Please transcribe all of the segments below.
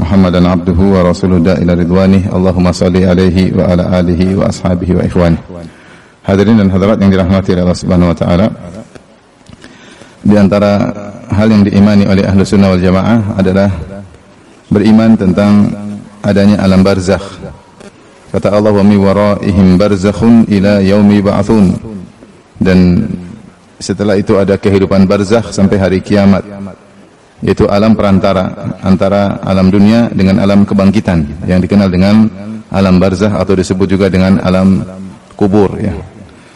Muhammadan abduhu wa rasuluhu ila ridwanih. Allahumma salli alaihi wa ala alihi wa ashabihi wa ikhwanih. Hadirin dan hadirat yang dirahmati oleh Allah Subhanahu wa taala. Di antara hal yang diimani oleh Ahlus Sunnah wal Jamaah adalah beriman tentang adanya alam barzakh. Kata Allah, wa mi waraihim barzakhun ila yaumi ba'tsun. Dan setelah itu ada kehidupan barzakh sampai hari kiamat, yaitu alam perantara antara alam dunia dengan alam kebangkitan yang dikenal dengan alam barzakh atau disebut juga dengan alam kubur ya.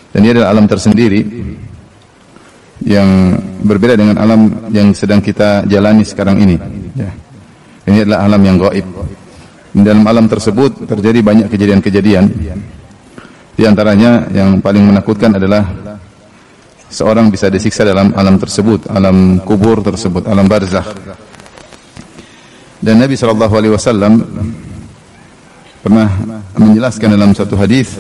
Dan ini adalah alam tersendiri yang berbeda dengan alam yang sedang kita jalani sekarang ini ya. Ini adalah alam yang gaib. Di dalam alam tersebut terjadi banyak kejadian-kejadian. Di antaranya yang paling menakutkan adalah seorang bisa disiksa dalam alam tersebut, alam kubur tersebut, alam barzakh. Dan Nabi SAW pernah menjelaskan dalam satu hadis,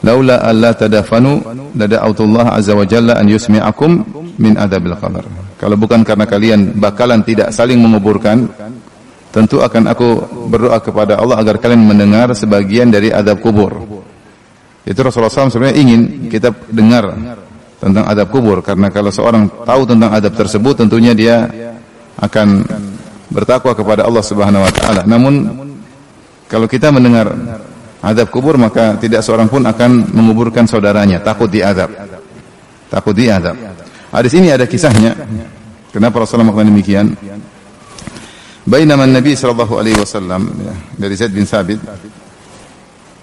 laula alla tadafanu lada'autullah azza wa jalla an yusmi'akum min adabil qabr. Kalau bukan karena kalian bakalan tidak saling menguburkan, tentu akan aku berdoa kepada Allah agar kalian mendengar sebagian dari adab kubur. Itu Rasulullah SAW sebenarnya ingin kita dengar tentang adab kubur, karena kalau seorang tahu tentang adab tersebut tentunya dia akan bertakwa kepada Allah Subhanahu wa taala. Namun kalau kita mendengar adab kubur, maka tidak seorang pun akan menguburkan saudaranya, takut diadab. Takut diadab. Hadis ini ada kisahnya. Kenapa Rasulullah melakukan demikian? Bainama Nabi sallallahu alaihi wasallam, dari Zaid bin Sabit,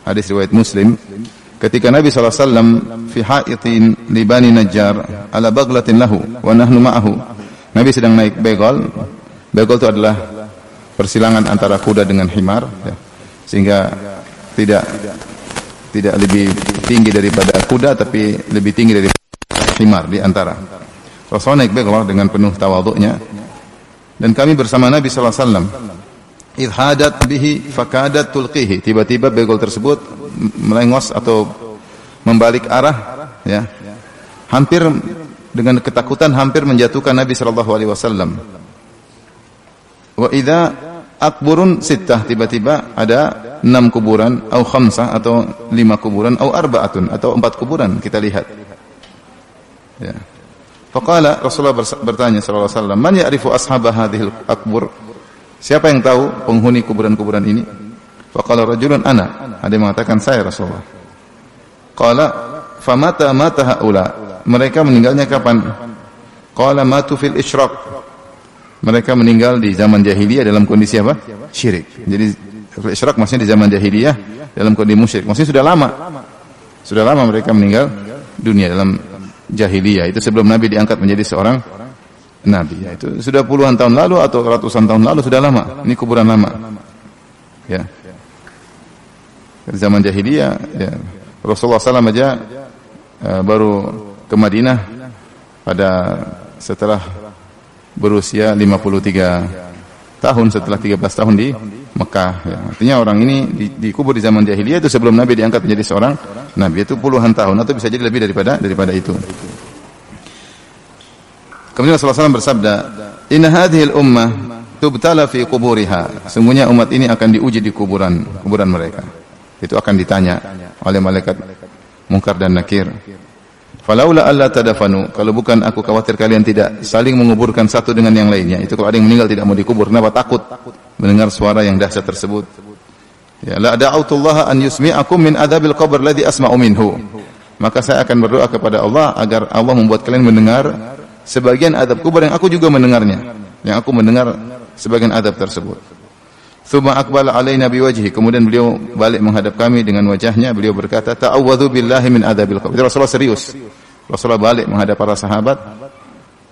hadis riwayat Muslim, ketika Nabi SAW fi ha'itin li Bani Najjar ala baglatin lahu wa nahnu ma'ahu. Nabi sedang naik begal. Begal itu adalah persilangan antara kuda dengan himar ya. Sehingga tidak lebih tinggi daripada kuda, tapi lebih tinggi dari himar di antara. Rasulullah naik begal dengan penuh tawadhu'nya. Dan kami bersama Nabi SAW. Idh hadat bihi fakadat tulqihi. Tiba-tiba begal tersebut melengos atau membalik arah ya. Hampir dengan ketakutan hampir menjatuhkan Nabi sallallahu alaihi wasallam. Wa idza akburun sittah, tiba-tiba ada 6 kuburan atau 5 atau 5 kuburan atau arba'atun atau 4 kuburan kita lihat. Ya. Faqala Rasulullah bertanya sallallahu alaihi wasallam, "Man ya'rifu ashaba hadhil akbur?" Siapa yang tahu penghuni kuburan-kuburan ini? Faqala rajulun ana. Ada yang mengatakan saya Rasulullah. Qala famata mata haula. Mereka meninggalnya kapan? Qala matu fil isyraq. Mereka meninggal di zaman jahiliyah dalam kondisi apa? Syirik. Jadi fil isyraq maksudnya di zaman jahiliyah dalam kondisi musyrik. Maksudnya sudah lama. Sudah lama mereka meninggal dunia dalam jahiliyah. Itu sebelum Nabi diangkat menjadi seorang nabi. Ya, itu sudah puluhan tahun lalu atau ratusan tahun lalu, sudah lama. Ini kuburan lama. Ya. Di zaman jahiliyah ya. Rasulullah SAW aja baru ke Madinah setelah berusia 53 tahun, setelah 13 tahun di Mekah ya. Artinya orang ini dikubur di zaman jahiliyah, itu sebelum Nabi diangkat menjadi seorang nabi, itu puluhan tahun atau bisa jadi lebih daripada itu. Kemudian Rasulullah SAW bersabda, "Inna hadhil ummah tubtala fi quburiha." Sungguhnya umat ini akan diuji di kuburan mereka. Itu akan ditanya oleh malaikat Munkar dan Nakir. Falaula alla tadafanu, kalau bukan aku khawatir kalian tidak saling menguburkan satu dengan yang lainnya. Itu kalau ada yang meninggal tidak mau dikubur, kenapa? Takut mendengar suara yang dahsyat tersebut. Ya, la da'autullaha an yusmi'akum min adabil qabr alladhi asma'u minhu. Maka saya akan berdoa kepada Allah agar Allah membuat kalian mendengar sebagian adab kubur yang aku juga mendengarnya. Yang aku mendengar sebagian adab tersebut. Tsumma aqbala alaina biwajhi, kemudian beliau balik menghadap kami dengan wajahnya, beliau berkata, ta'awwadzu billahi min adabil qabr. Rasulullah serius. Rasulullah balik menghadap para sahabat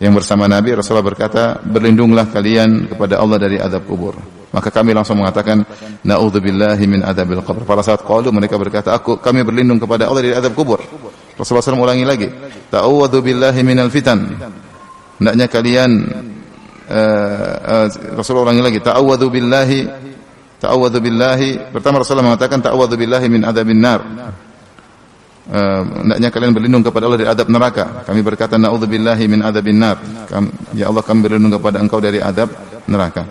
yang bersama Nabi. Rasulullah berkata, berlindunglah kalian kepada Allah dari adab kubur. Maka kami langsung mengatakan, na'udzubillahi min adabil qabr. Pada saat qalu, mereka berkata, kami berlindung kepada Allah dari adab kubur. Rasulullah SAW ulangi lagi, ta'awwadzu billahi minal fitan. Hendaknya kalian Rasulullah ulangi lagi, ta'awwadzu billahi. Pertama Rasulullah mengatakan ta'awwadzu billahi min adzabin nar. Hendaknya kalian berlindung kepada Allah dari adab neraka. Kami berkata na'udzubillahi min adzabin nar. Ya Allah, kami berlindung kepada Engkau dari adab neraka.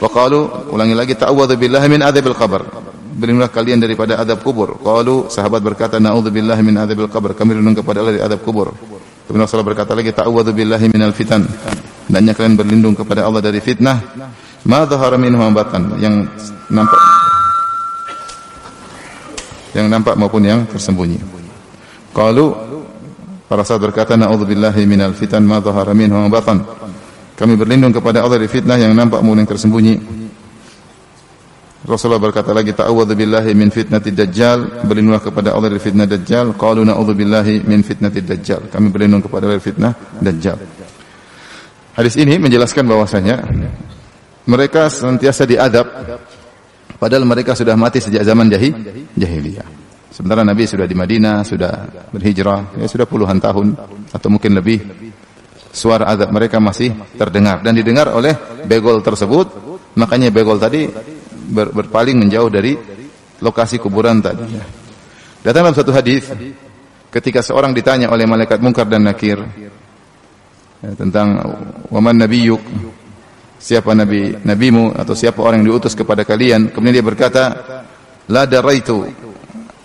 Wa qalu, ulangi lagi, ta'awwadzu billahi min adzabil qabr. Berlindunglah kalian daripada azab kubur. Qalu, sahabat berkata, na'udzubillahi min adzabil qabr. Kami berlindung kepada Allah dari azab kubur. Kemudian Rasulullah berkata lagi, ta'awwadzu billahi minal fitan. Hendaknya kalian berlindung kepada Allah dari fitnah. Ma dhahara minhu ma batan, yang nampak maupun yang tersembunyi. Qalu, para sahabat berkata, na'udzubillahi minal fitan ma dhahara minhu ma batan. Kami berlindung kepada Allah dari fitnah yang nampak maupun yang tersembunyi. Rasulullah berkata lagi, ta'awwadzu billahi min fitnatid dajjal. Berlindunglah kepada Allah dari fitnah dajjal. Qalu na'udzu billahi min fitnatid dajjal. Kami berlindung kepada Allah dari fitnah dajjal. Hadis ini menjelaskan bahwasanya mereka senantiasa diadab padahal mereka sudah mati sejak zaman jahiliyah. Sementara Nabi sudah di Madinah, sudah berhijrah, ya sudah puluhan tahun atau mungkin lebih. Suara azab mereka masih terdengar dan didengar oleh begol tersebut. Makanya begol tadi berpaling menjauh dari lokasi kuburan tadi. Datang dalam satu hadis ketika seorang ditanya oleh malaikat Munkar dan Nakir tentang waman nabiyyuk, siapa nabimu atau siapa orang yang diutus kepada kalian, kemudian dia berkata, la daraitu,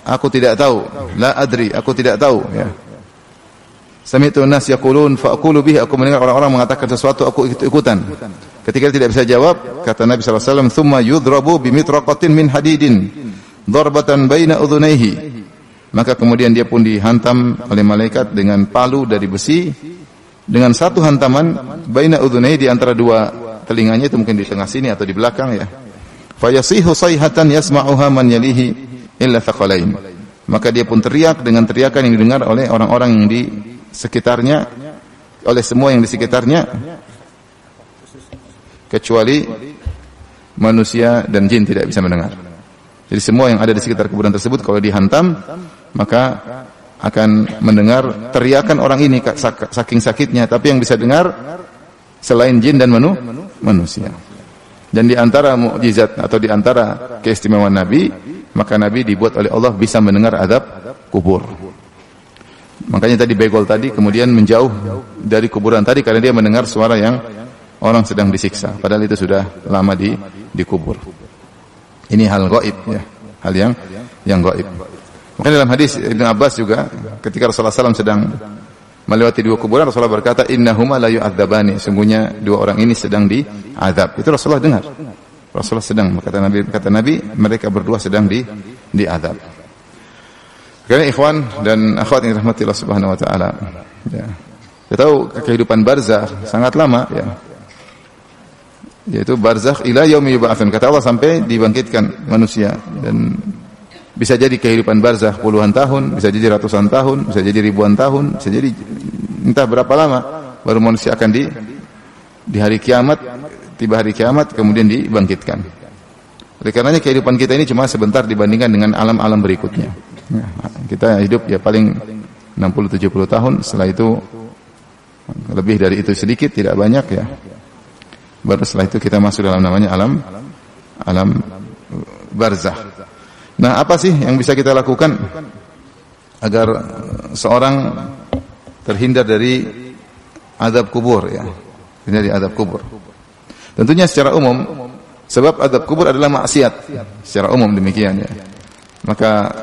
aku tidak tahu, la adri, aku tidak tahu, ya. Sami'tu an-nas yaqulun fa aqulu bihi, aku mendengar orang-orang mengatakan sesuatu, aku ikut-ikutan. Ketika dia tidak bisa jawab, kata Nabi sallallahu alaihi wasallam, "Tsumma yudrabu bimitraqatin min hadidin darbatan baina udhunayhi." Maka kemudian dia pun dihantam oleh malaikat dengan palu dari besi dengan satu hantaman baina udhunayhi, di antara dua telinganya, itu mungkin di tengah sini atau di belakang, ya. Fa yasihu sayhatan yasma'uha man yalihi illa thaqalain. Maka dia pun teriak dengan teriakan yang didengar oleh orang-orang yang di sekitarnya, oleh semua yang di sekitarnya, kecuali manusia dan jin tidak bisa mendengar. Jadi semua yang ada di sekitar kuburan tersebut kalau dihantam, maka akan mendengar teriakan orang ini saking sakitnya, tapi yang bisa dengar selain jin dan manusia. Dan di antara mukjizat atau di antara keistimewaan Nabi, maka Nabi dibuat oleh Allah bisa mendengar azab kubur. Makanya tadi begol tadi kemudian menjauh dari kuburan tadi karena dia mendengar suara yang orang sedang disiksa, padahal itu sudah lama dikubur. Ini hal gaib, ya, hal yang gaib. Makanya dalam hadis Ibnu Abbas juga ketika Rasulullah SAW sedang melewati dua kuburan, Rasulullah berkata, innahuma la yu'adzabani, sungguhnya dua orang ini sedang diazab. Itu Rasulullah dengar. Rasulullah sedang, kata Nabi, mereka berdua sedang diazab. Karena ikhwan dan akhwat yang dirahmati Allah Subhanahu wa taala, ya. Kita tahu kehidupan barzakh sangat lama, ya. Yaitu barzakh ila yaumi yub'atsun. Kata Allah sampai dibangkitkan manusia, dan bisa jadi kehidupan barzakh puluhan tahun, bisa jadi ratusan tahun, bisa jadi ribuan tahun, bisa jadi entah berapa lama baru manusia akan di hari kiamat, tiba hari kiamat kemudian dibangkitkan. Oleh karenanya kehidupan kita ini cuma sebentar dibandingkan dengan alam-alam berikutnya. Ya, kita hidup ya paling 60-70 tahun, setelah itu lebih dari itu sedikit, tidak banyak, ya. Baru setelah itu kita masuk dalam namanya alam barzakh. Nah, apa sih yang bisa kita lakukan agar seorang terhindar dari azab kubur, ya? Dari azab kubur. Tentunya secara umum sebab azab kubur adalah maksiat. Secara umum demikian, ya. Maka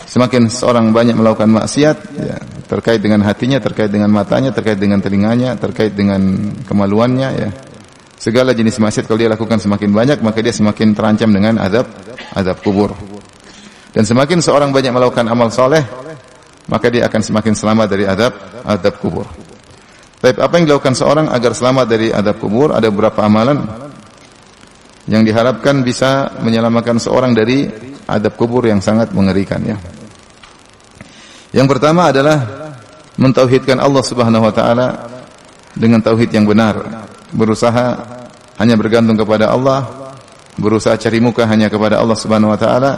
semakin seorang banyak melakukan maksiat, ya, terkait dengan hatinya, terkait dengan matanya, terkait dengan telinganya, terkait dengan kemaluannya, ya. Segala jenis maksiat kalau dia lakukan semakin banyak, maka dia semakin terancam dengan azab kubur. Dan semakin seorang banyak melakukan amal soleh, maka dia akan semakin selamat dari azab kubur. Tapi apa yang dilakukan seorang agar selamat dari azab kubur? Ada beberapa amalan yang diharapkan bisa menyelamatkan seorang dari azab kubur yang sangat mengerikan, ya. Yang pertama adalah mentauhidkan Allah Subhanahu wa taala dengan tauhid yang benar, berusaha hanya bergantung kepada Allah, berusaha cari muka hanya kepada Allah Subhanahu wa taala,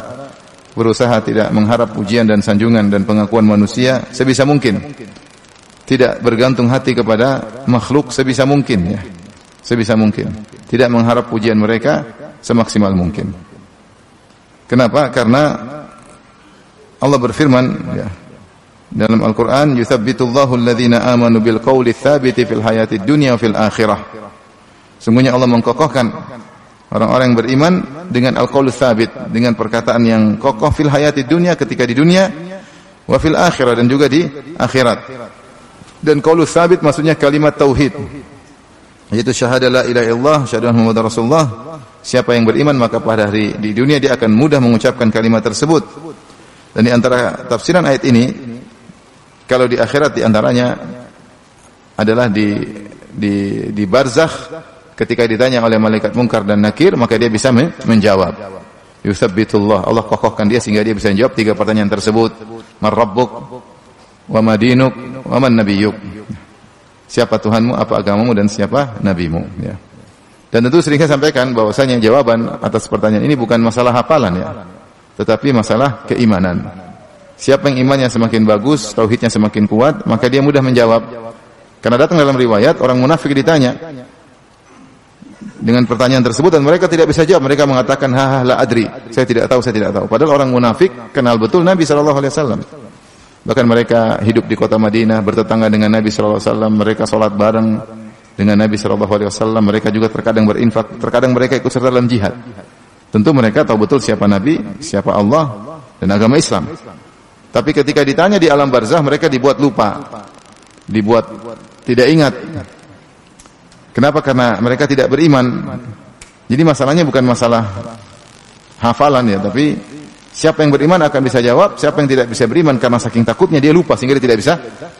berusaha tidak mengharap pujian dan sanjungan dan pengakuan manusia sebisa mungkin. Tidak bergantung hati kepada makhluk sebisa mungkin, ya. Sebisa mungkin. Tidak mengharap pujian mereka semaksimal mungkin. Kenapa? Karena Allah berfirman, ya, dalam Al-Quran, yuthabbitullahu alladhina amanu bil qawli tsabiti fil hayatid dunya wa fil akhirah. Sungguhnya Allah mengkokohkan orang-orang yang beriman dengan al-qaulus tsabit, dengan perkataan yang kokoh fil hayatid dunya, ketika di dunia, wa fil akhirah, dan juga di akhirat. Dan qaulus tsabit maksudnya kalimat tauhid, yaitu syahadah la ilaha illallah, syahadu anna muhammadar rasulullah. Siapa yang beriman maka pada hari di dunia dia akan mudah mengucapkan kalimat tersebut. Dan di antara tafsiran ayat ini, kalau di akhirat di antaranya adalah di barzakh, ketika ditanya oleh malaikat munkar dan nakir, maka dia bisa menjawab. Yutsabbitullah, Allah kokohkan dia sehingga dia bisa menjawab 3 pertanyaan tersebut. Man rabbuk, wa ma dinuk, wa man nabiyyuk. Siapa Tuhanmu, apa agamamu, dan siapa nabimu, ya. Dan tentu sering saya sampaikan bahwasanya jawaban atas pertanyaan ini bukan masalah hafalan, ya, tetapi masalah keimanan. Siapa yang imannya semakin bagus, tauhidnya semakin kuat, maka dia mudah menjawab. Karena datang dalam riwayat orang munafik ditanya dengan pertanyaan tersebut dan mereka tidak bisa jawab. Mereka mengatakan la adri, saya tidak tahu. Padahal orang munafik kenal betul Nabi SAW. Bahkan mereka hidup di kota Madinah, bertetangga dengan Nabi SAW. Mereka sholat bareng dengan Nabi SAW. Mereka juga terkadang berinfak, terkadang mereka ikut serta dalam jihad. Tentu mereka tahu betul siapa Nabi, siapa Allah, dan agama Islam. Tapi ketika ditanya di alam barzakh, mereka dibuat lupa, dibuat tidak ingat. Kenapa? Karena mereka tidak beriman. Jadi masalahnya bukan masalah hafalan, ya, tapi siapa yang beriman akan bisa jawab, siapa yang tidak bisa beriman karena saking takutnya dia lupa sehingga dia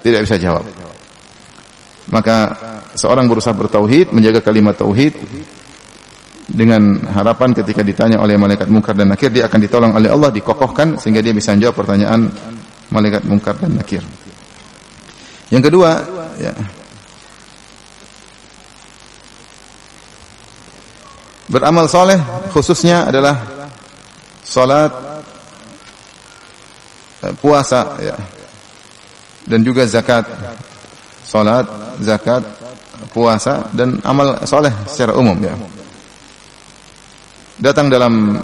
tidak bisa jawab. Maka seorang berusaha bertauhid, menjaga kalimat tauhid dengan harapan ketika ditanya oleh malaikat munkar dan nakir, dia akan ditolong oleh Allah, dikokohkan sehingga dia bisa menjawab pertanyaan malaikat munkar dan nakir. Yang kedua, ya, beramal soleh khususnya adalah salat, puasa, ya, dan juga zakat. Salat, zakat, puasa, dan amal soleh secara umum, ya. Datang dalam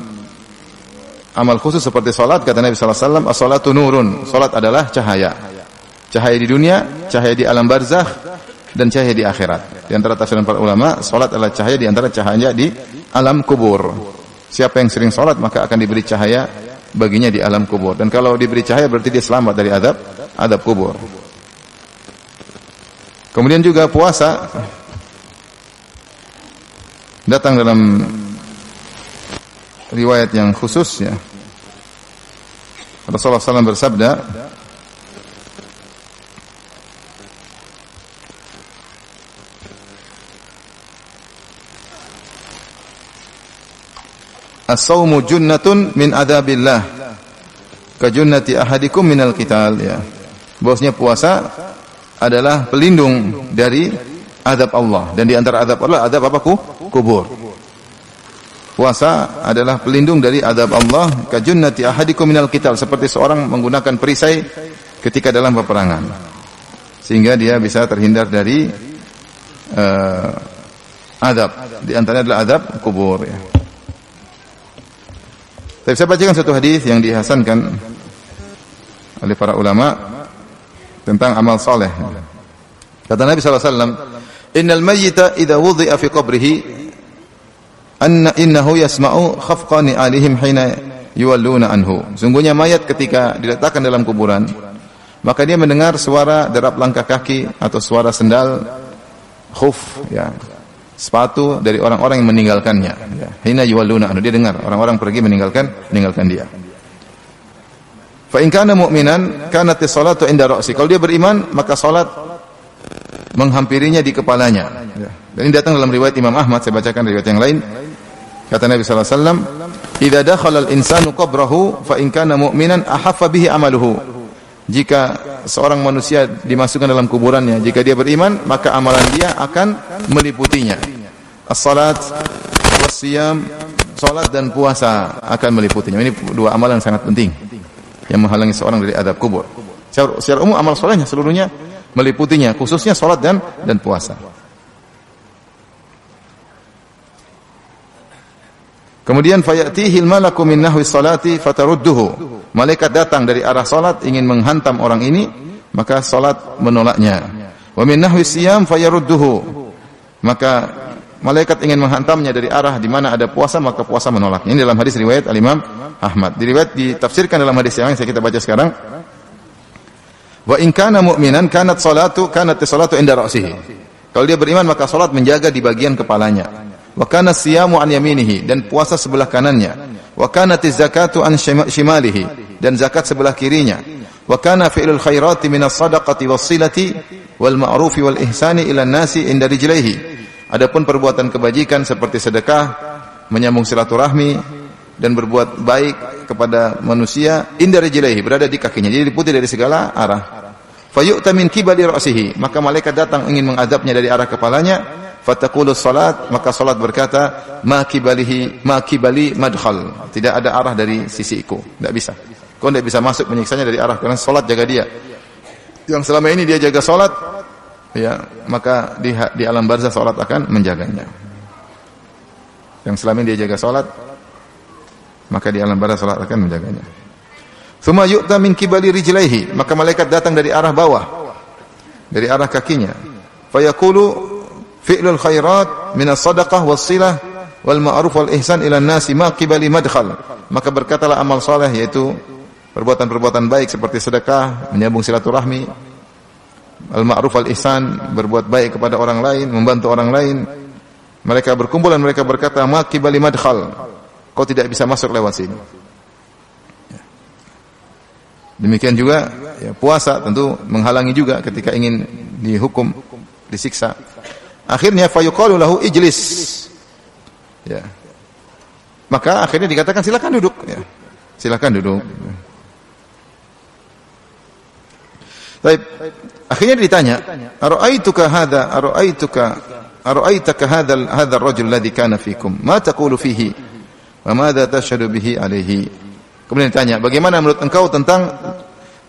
amal khusus seperti salat, kata Nabi SAW, as-salatu nurun. Salat adalah cahaya. Cahaya di dunia, cahaya di alam barzakh, dan cahaya di akhirat. Di antara tafsiran para ulama, salat adalah cahaya di antara cahaya di alam kubur. Siapa yang sering salat maka akan diberi cahaya baginya di alam kubur. Dan kalau diberi cahaya berarti dia selamat dari adab kubur. Kemudian juga puasa datang dalam riwayat yang khusus, ya. Rasulullah SAW bersabda, as-sawmu junnatun min adzabillah ka junnati ahadikum minal qital, ya. Bahwasanya puasa adalah pelindung dari azab Allah, dan di antara azab Allah azab apa? Kubur. Puasa adalah pelindung dari azab Allah, ka junnati ahadikum minal qital, seperti seorang menggunakan perisai ketika dalam peperangan, sehingga dia bisa terhindar dari azab. Di antaranya adalah azab kubur, ya. Tapi saya bacakan satu hadis yang dihasankan oleh para ulama tentang amal saleh. Kata Nabi SAW, innal mayyita idza wudi'a fi qabrihi innahu yasma'u khafqani alihim hina yuwalluna anhu. Sungguhnya mayat ketika diletakkan dalam kuburan, maka dia mendengar suara derap langkah kaki atau suara sendal khuf, ya, sepatu dari orang-orang yang meninggalkannya, ya. Hina yuwalluna anhu, dia dengar orang-orang pergi meninggalkan dia. Fa in kana mu'minan kanat as-salatu inda ra'si. Kalau dia beriman maka salat menghampirinya di kepalanya, ya. Dan ini datang dalam riwayat Imam Ahmad, saya bacakan riwayat yang lain. Kata Nabi sallallahu alaihi wasallam, "Idza dakhala al-insanu qabrahu fa in kana mu'minan ahaffa bihi amaluhu." Jika seorang manusia dimasukkan dalam kuburannya, jika dia beriman maka amalan dia akan meliputinya. As-salat was-siyam, salat dan puasa akan meliputinya. Ini 2 amalan sangat penting yang menghalangi seorang dari azab kubur. Secara umum amal solehnya seluruhnya meliputinya, khususnya salat dan puasa. Kemudian fayatihi al-malaku min nahwi salati fatarudduhu. Malaikat datang dari arah salat ingin menghantam orang ini, maka salat menolaknya. Wa min nahwi siyam fayarudduhu. Maka malaikat ingin menghantamnya dari arah di mana ada puasa, maka puasa menolaknya. Ini dalam hadis riwayat Al-Imam Ahmad. Ditafsirkan dalam hadis yang kita baca sekarang. Wa in kana mu'minan kanat salatu inda ra'sihi. Kalau dia beriman maka salat menjaga di bagian kepalanya. Wa kana siyamu an yaminihi, dan puasa sebelah kanannya. Wa kanatiz zakatu an shimalihi, dan zakat sebelah kirinya. Wa kana fi'lul khairati minas sadaqati was-silati wal ma'rufi wal ihsani ila nasi inda rijlaihi. Adapun perbuatan kebajikan seperti sedekah, menyambung silaturahmi dan berbuat baik kepada manusia inda rijlaihi, berada di kakinya. Jadi diputi dari segala arah. Fayu'ta min kibali ra'sihi, maka malaikat datang ingin mengadabnya dari arah kepalanya. Fataqulu salat, maka salat berkata ma kibali madkhal, tidak ada arah dari sisiku, tidak bisa. Kau tidak bisa masuk menyiksanya dari arah, karena salat jaga dia. Yang selama ini dia jaga salat, ya, maka di alam barzah salat akan menjaganya. Yang selama ini dia jaga salat, maka di alam barzah salat akan menjaganya. Tsumma yu'ta min kibali rijlaihi, maka malaikat datang dari arah bawah, dari arah kakinya. Fayaqulu fi'lul khairat min as-sadaqah was-silah wal ma'ruf wal ihsan ila an-nasi ma qibali madkhal, maka berkatalah amal saleh, yaitu perbuatan-perbuatan baik seperti sedekah, menyambung silaturahmi, al-ma'ruf wal ihsan, berbuat baik kepada orang lain, membantu orang lain. Mereka berkumpul dan mereka berkata ma qibali madkhal, kau tidak bisa masuk lewat sini. Demikian juga ya, puasa tentu menghalangi juga ketika ingin dihukum, disiksa. Akhirnya fayuqalu lahu ijlis. Ya. Maka akhirnya dikatakan silakan duduk, ya. Silakan duduk. Baik. Akhirnya ditanya, "Ara'aituka hadzal ar-rajul alladhi kana fikum? Ma taqulu fihi? Wa madza tashhadu bihi alaihi?" Kemudian ditanya, bagaimana menurut engkau tentang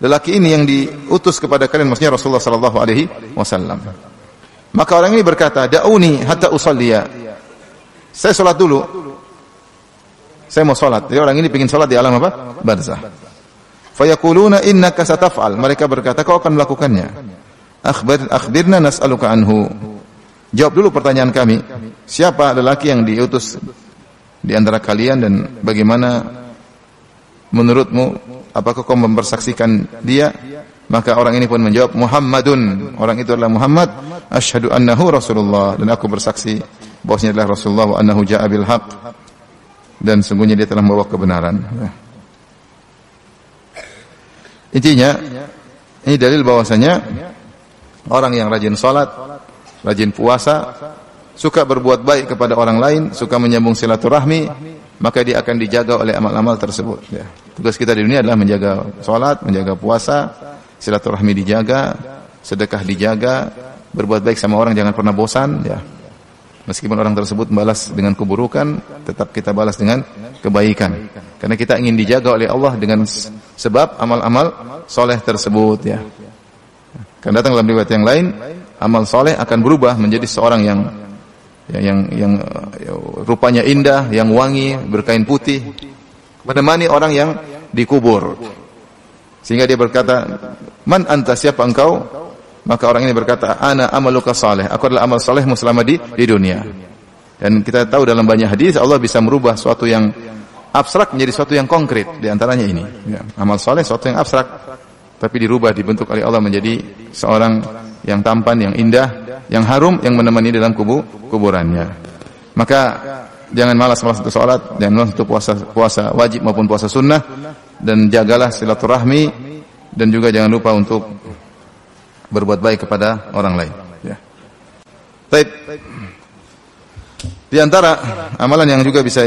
lelaki ini yang diutus kepada kalian, maksudnya Rasulullah sallallahu alaihi wasallam. Maka orang ini berkata, "Da'uni hatta usalliya." Saya salat dulu. Saya mau salat. Jadi orang ini ingin salat di alam apa? Barzah. Fayaquluna innaka sataf'al. Mereka berkata, kau akan melakukannya. Akhbirna nas'aluka anhu. Jawab dulu pertanyaan kami. Siapa lelaki yang diutus di antara kalian dan bagaimana menurutmu, apakah kau mempersaksikan dia? Maka orang ini pun menjawab, Muhammadun, orang itu adalah Muhammad, asyhadu annahu Rasulullah, dan aku bersaksi bahwasanya adalah Rasulullah, wa annahu ja'a bil haqq, dan sungguhnya dia telah membawa kebenaran. Intinya ini dalil bahwasanya orang yang rajin salat, rajin puasa, suka berbuat baik kepada orang lain, suka menyambung silaturahmi, maka dia akan dijaga oleh amal-amal tersebut, ya. Tugas kita di dunia adalah menjaga salat, menjaga puasa, silaturahmi dijaga, sedekah dijaga, berbuat baik sama orang jangan pernah bosan, ya. Meskipun orang tersebut membalas dengan keburukan, tetap kita balas dengan kebaikan. Karena kita ingin dijaga oleh Allah dengan sebab amal-amal soleh tersebut, ya. Karena datang dalam riwayat yang lain, amal soleh akan berubah menjadi seorang yang rupanya indah, yang wangi, berkain putih, menemani orang yang dikubur. Sehingga dia berkata, "Man anta, siapa engkau?" Maka orang ini berkata, "Ana amaluka saleh." Aku adalah amal salehmu selama di dunia. Dan kita tahu dalam banyak hadis Allah bisa merubah suatu yang abstrak menjadi suatu yang konkret. Di antaranya ini, ya. Amal saleh suatu yang abstrak, tapi dirubah, dibentuk oleh Allah menjadi seorang yang tampan, yang indah, yang harum, yang menemani dalam kuburannya. Maka jangan malas untuk salat, jangan malas untuk puasa wajib maupun puasa sunnah, dan jagalah silaturahmi, dan juga jangan lupa untuk berbuat baik kepada orang lain, ya. Baik. Di antara amalan yang juga bisa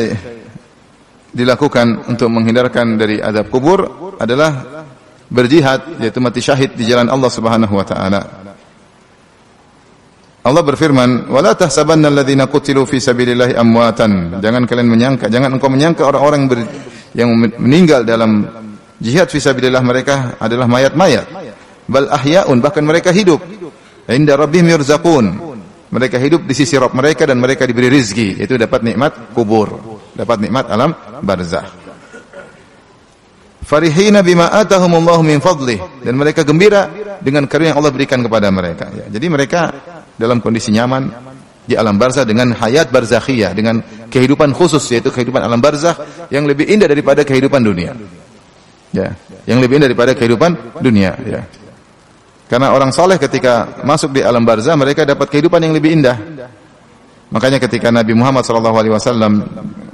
dilakukan untuk menghindarkan dari azab kubur adalah berjihad, yaitu mati syahid di jalan Allah Subhanahu wa taala. Allah berfirman, "Wala tahsabanna alladziina qutilu fi sabilillahi amwatan." Jangan engkau menyangka orang-orang yang meninggal dalam jihad fi sabilillah mereka adalah mayat-mayat. Bal ahya'un, bahkan mereka hidup. Inda rabbihim yurzaqun. Mereka hidup di sisi Rabb mereka dan mereka diberi rezeki, yaitu dapat nikmat kubur, dapat nikmat alam barzah. Farihina bima atahumullahu min fadlih, dan mereka gembira dengan karunia yang Allah berikan kepada mereka, ya. Jadi mereka dalam kondisi nyaman, di alam barzakh dengan hayat barzakhiyah, dengan kehidupan khusus, yaitu kehidupan alam barzakh yang lebih indah daripada kehidupan dunia. Ya, yang lebih indah daripada kehidupan dunia, ya. Karena orang soleh ketika masuk di alam barzakh mereka dapat kehidupan yang lebih indah. Makanya ketika Nabi Muhammad SAW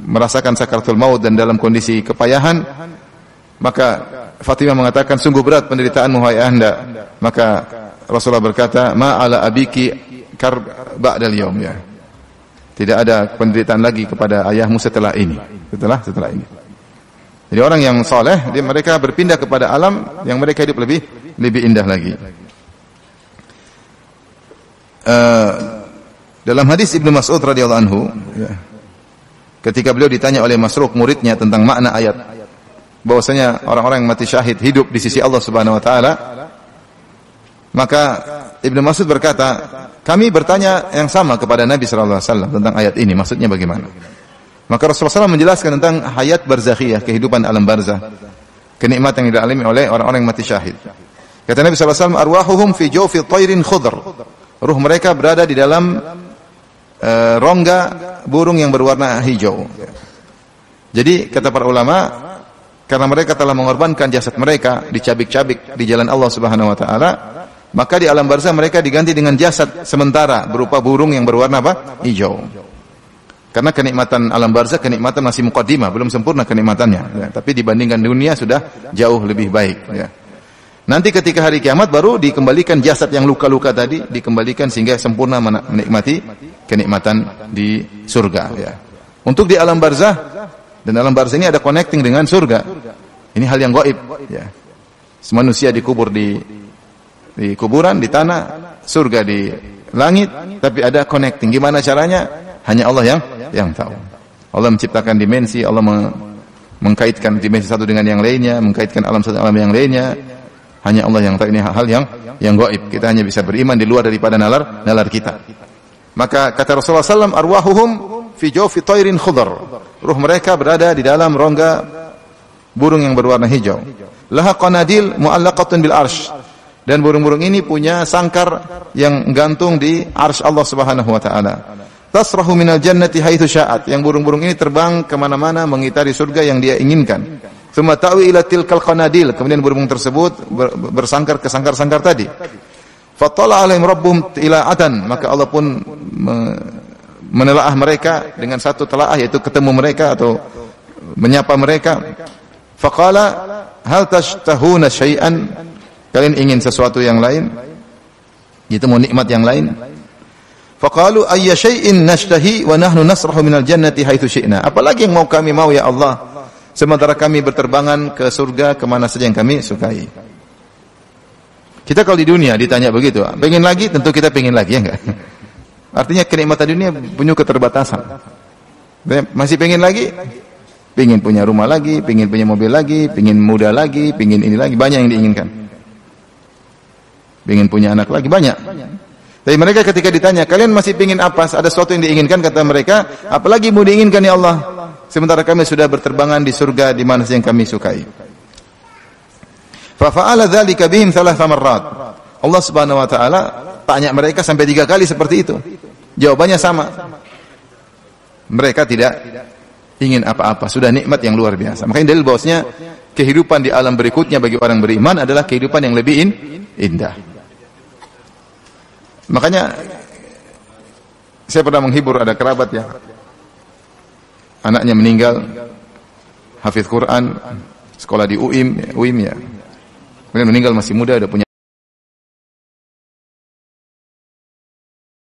merasakan sakaratul maut dan dalam kondisi kepayahan, maka Fatimah mengatakan, sungguh berat penderitaanmu wahai Anda. Maka Rasulullah berkata, ma ala abiki karb ba'dal yaum, ya. Tidak ada penderitaan lagi kepada ayahmu setelah ini. Setelah ini. Jadi orang yang soleh, mereka berpindah kepada alam yang mereka hidup lebih indah lagi. Dalam hadis Ibnu Mas'ud radhiyallahu anhu, ya, ketika beliau ditanya oleh Masruq muridnya tentang makna ayat bahwasanya orang-orang yang mati syahid hidup di sisi Allah Subhanahu wa taala, maka Ibnu Mas'ud berkata, kami bertanya yang sama kepada Nabi sallallahu alaihi wasallam tentang ayat ini, maksudnya bagaimana? Maka Rasulullah SAW menjelaskan tentang hayat barzakhiyah, kehidupan alam barzakh, kenikmatan yang dialami oleh orang-orang yang mati syahid. Kata Nabi sallallahu alaihi wasallam, arwahuhum fi jawfi thairin khudr. Ruh mereka berada di dalam rongga burung yang berwarna hijau. Jadi kata para ulama, karena mereka telah mengorbankan jasad mereka dicabik-cabik di jalan Allah Subhanahu wa taala, maka di alam barzakh mereka diganti dengan jasad sementara berupa burung yang berwarna apa? Hijau. Karena kenikmatan alam barzakh kenikmatan masih muqaddimah, belum sempurna kenikmatannya, ya. Tapi dibandingkan dunia sudah jauh lebih baik, ya. Nanti ketika hari kiamat baru dikembalikan jasad yang luka-luka tadi, dikembalikan sehingga sempurna menikmati kenikmatan di surga, ya. Untuk di alam barzakh, dan alam barzakh ini ada connecting dengan surga. Ini hal yang gaib, ya. Manusia dikubur di kuburan, di tanah, surga di langit, tapi ada connecting. Gimana caranya? Hanya Allah yang tahu. Allah menciptakan dimensi, Allah mengkaitkan dimensi satu dengan yang lainnya, mengkaitkan alam satu dengan alam yang lainnya. Hanya Allah yang tahu. Ini hal yang gaib. Kita hanya bisa beriman di luar daripada nalar kita. Maka kata Rasulullah SAW, arwahuhum fi jawfi thairin khudr. Ruh mereka berada di dalam rongga burung yang berwarna hijau. Laha qanadil mu'allaqatun bil arsh. Dan burung-burung ini punya sangkar yang gantung di arsy Allah Subhanahu wa taala. Tasrahu minal jannati haitsu sya'at. Yang burung-burung ini terbang kemana-mana mengitari surga yang dia inginkan. Tsumma ta'wi ila tilkal qanadil. Kemudian burung tersebut bersangkar ke sangkar-sangkar tadi. Fatala alaihim rabbuhum tila'atan. Maka Allah pun menelaah mereka dengan satu telaah, yaitu ketemu mereka atau menyapa mereka. Faqala hal tashtahuna syai'an? Kalian ingin sesuatu yang lain? Itu mau nikmat yang lain? Faqalu ayya syai'in nashtahi wa nahnu nasrahu minal jannati haitsu syi'na. Apalagi yang mau kami mau ya Allah? Sementara kami berterbangan ke surga kemana saja yang kami sukai. Kita kalau di dunia ditanya begitu, pengen lagi? Tentu kita pengen lagi, ya enggak? Artinya kenikmatan dunia punya keterbatasan. Masih pengen lagi? Pengen punya rumah lagi, pengen punya mobil lagi, pengen muda lagi, pengen ini lagi, banyak yang diinginkan. Pengen punya anak lagi, banyak. Tapi mereka ketika ditanya, kalian masih pengen apa? Ada sesuatu yang diinginkan, kata mereka, apalagi mau diinginkan ya Allah? Sementara kami sudah berterbangan di surga di mana saja yang kami sukai. Fa fa'ala dzalika bihim thalatha marrat. Allah Subhanahu wa taala tanya mereka sampai 3 kali seperti itu. Jawabannya sama. Mereka tidak ingin apa-apa, sudah nikmat yang luar biasa. Makanya dalil bahwasanya kehidupan di alam berikutnya bagi orang beriman adalah kehidupan yang lebih indah. Makanya saya pernah menghibur ada kerabat ya. Anaknya meninggal, hafiz Quran, sekolah di UIM ya. Kemudian meninggal masih muda, udah punya